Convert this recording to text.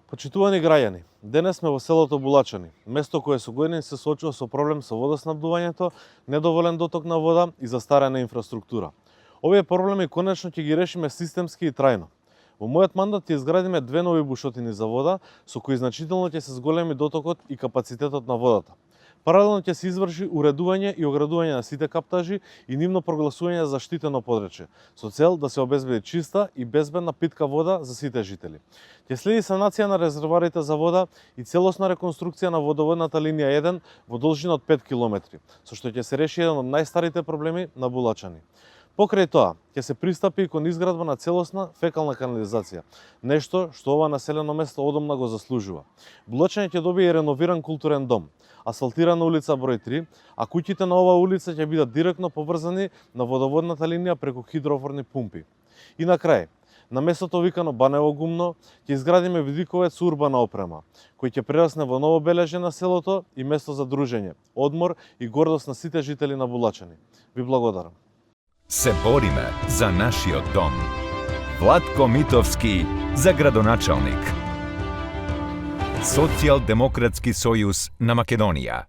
Почитувани граѓани, денес сме во селото Булачани, место кое со години се соочува со проблем со водоснабдувањето, недоволен доток на вода и застарена инфраструктура. Овие проблеми конечно ќе ги решиме системски и трајно. Во мојот мандат ќе изградиме 2 нови бушотини за вода, со кои значително ќе се зголеми дотокот и капацитетот на водата. Паралелно ќе се изврши уредување и оградување на сите каптажи и нивно прогласување за заштитено подречје, со цел да се обезбеди чиста и безбедна питка вода за сите жители. Ќе следи санација на резервоарите за вода и целосна реконструкција на водоводната линија 1 во должина од 5 км, со што ќе се реши еден од најстарите проблеми на Булачани. Покрај тоа, ќе се пристапи и кон изградба на целосна фекална канализација, нешто што ова населено место одамна го заслужува. Булачани ќе добие и реновиран културен дом, асфалтирана улица број 3, а куќите на оваа улица ќе бидат директно поврзани на водоводната линија преку хидрофорни пумпи. И на крај, на местото викано Банево гумно, ќе изградиме видиковец со урбана опрема, кој ќе прерасне во ново бележје на селото и место за дружење, одмор и гордост на сите жители на Булачани. Ви благодарам. Се бориме за нашиот дом. Владко Митовски за градоначалник. Социјалдемократски сојуз на Македонија.